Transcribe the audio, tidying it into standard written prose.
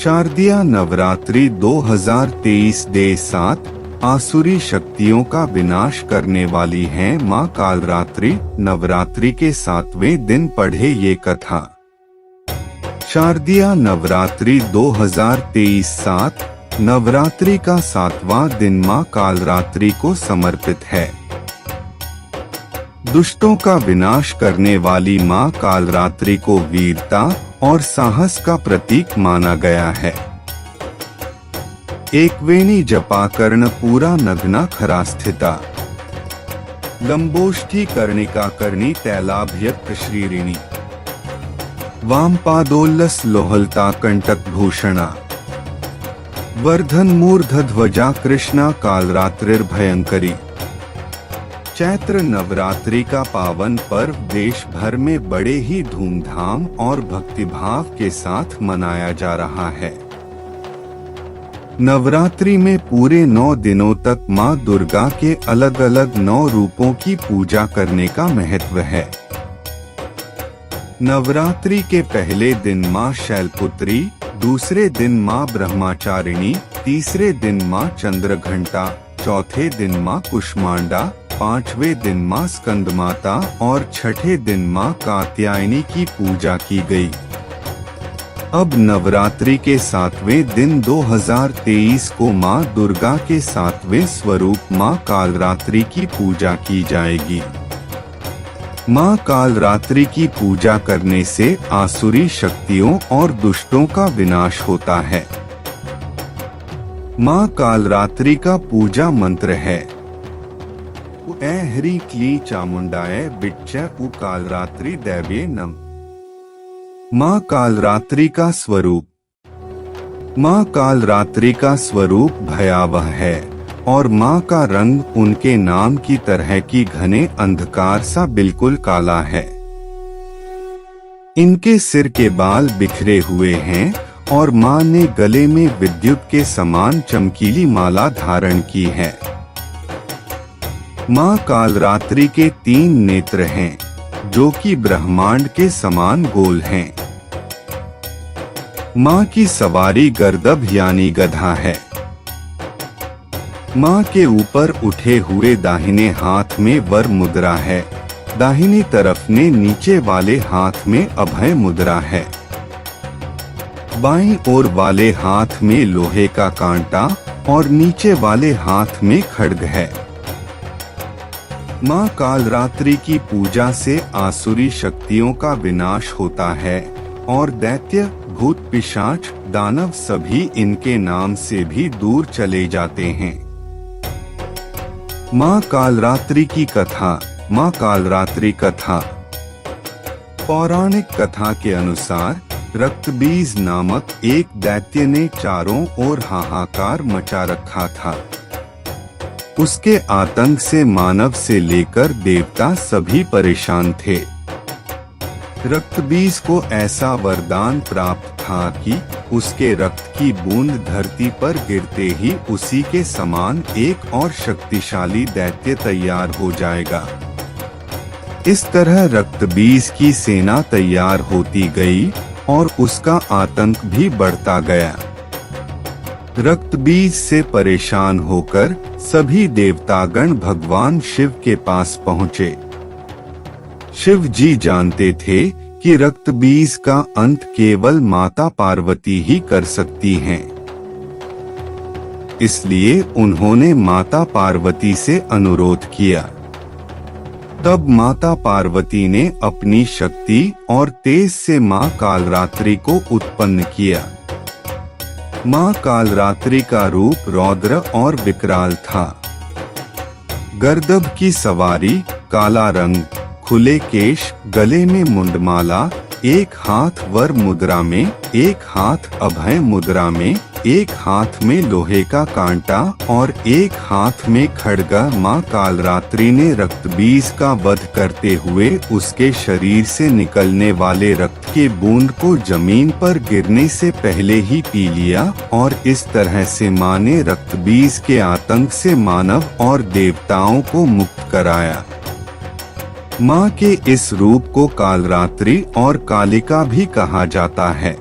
शारदीय नवरात्रि 2023 डे 7 आसुरी शक्तियों का विनाश करने वाली है मां कालरात्रि। नवरात्रि के 7वें दिन पढ़े ये कथा। शारदीय नवरात्रि 2023 7 नवरात्रि का 7वां दिन मां कालरात्रि को समर्पित है। दुष्टों का विनाश करने वाली मां कालरात्रि को वीरता और साहस का प्रतीक माना गया है। एकवेणी जपा कर्ण पूरा नग्ना खरा स्थिता, लंबोष्ठी कर्णिका कर्णी तैलाभ्यक्त श्रीरिणी, वामपादोल्लस लोहलता कंटक भूषणा, वर्धन मूर्धध्वजा कृष्णा कालरात्रिर्भयंकरी। चैत्र नवरात्रि का पावन पर्व देश भर में बड़े ही धूमधाम और भक्तिभाव के साथ मनाया जा रहा है। नवरात्रि में पूरे 9 दिनों तक मां दुर्गा के अलग अलग 9 रूपों की पूजा करने का महत्व है। नवरात्रि के पहले दिन मां शैलपुत्री, दूसरे दिन मां ब्रह्मचारिणी, तीसरे दिन मां चंद्रघंटा, चौथे दिन मां कुष्मांडा, 5वें दिन मां स्कंदमाता और 6ठे दिन मां कात्यायनी की पूजा की गई। अब नवरात्रि के 7वें दिन 2023 को मां दुर्गा के 7वें स्वरूप मां कालरात्रि की पूजा की जाएगी। मां कालरात्रि की पूजा करने से आसुरी शक्तियों और दुष्टों का विनाश होता है। मां कालरात्रि का पूजा मंत्र है ऐ ह्री क्ली चामुंडाय बिच्च उ कालरात्रि दैव्ये नम। मां कालरात्रि का स्वरूप। मां कालरात्रि का स्वरूप भयावह है और मां का रंग उनके नाम की तरह की घने अंधकार सा बिल्कुल काला है। इनके सिर के बाल बिखरे हुए हैं और मां ने गले में विद्युत के समान चमकीली माला धारण की है। मां कालरात्रि के 3 नेत्र हैं, जो कि ब्रह्मांड के समान गोल हैं। मां की सवारी गर्दभ यानी गधा है। मां के ऊपर उठे हुए दाहिने हाथ में वर मुद्रा है, दाहिनी तरफ में नीचे वाले हाथ में अभय मुद्रा है। बाईं ओर वाले हाथ में लोहे का कांटा और नीचे वाले हाथ में खड्ग है। मां कालरात्रि की पूजा से आसुरी शक्तियों का विनाश होता है और दैत्य, भूत, पिशाच, दानव सभी इनके नाम से भी दूर चले जाते हैं। मां कालरात्रि की कथा। मां कालरात्रि कथा। पौराणिक कथा के अनुसार रक्तबीज नामक एक दैत्य ने चारों ओर हाहाकार मचा रखा था। उसके आतंक से मानव से लेकर देवता सभी परेशान थे। रक्तबीज को ऐसा वरदान प्राप्त था कि उसके रक्त की बूंद धरती पर गिरते ही उसी के समान एक और शक्तिशाली दैत्य तैयार हो जाएगा। इस तरह रक्तबीज की सेना तैयार होती गई और उसका आतंक भी बढ़ता गया। रक्तबीज से परेशान होकर सभी देवतागण भगवान शिव के पास पहुँचे। शिव जी जानते थे कि रक्तबीज का अंत केवल माता पार्वती ही कर सकती हैं। इसलिए उन्होंने माता पार्वती से अनुरोध किया। तब माता पार्वती ने अपनी शक्ति और तेज से मां कालरात्रि को उत्पन्न किया। मां कालरात्रि का रूप रौद्र और विकराल था। गर्दभ की सवारी, काला रंग, खुले केश, गले में मुंडमाला, एक हाथ वर मुद्रा में, एक हाथ अभय मुद्रा में, एक हाथ में लोहे का कांटा और एक हाथ में खड्गा। मां कालरात्रि ने रक्तबीज का वध करते हुए उसके शरीर से निकलने वाले रक्त के बूंद को जमीन पर गिरने से पहले ही पी लिया और इस तरह से मां ने रक्तबीज के आतंक से मानव और देवताओं को मुक्त कराया। मां के इस रूप को कालरात्रि और कालिका भी कहा जाता है।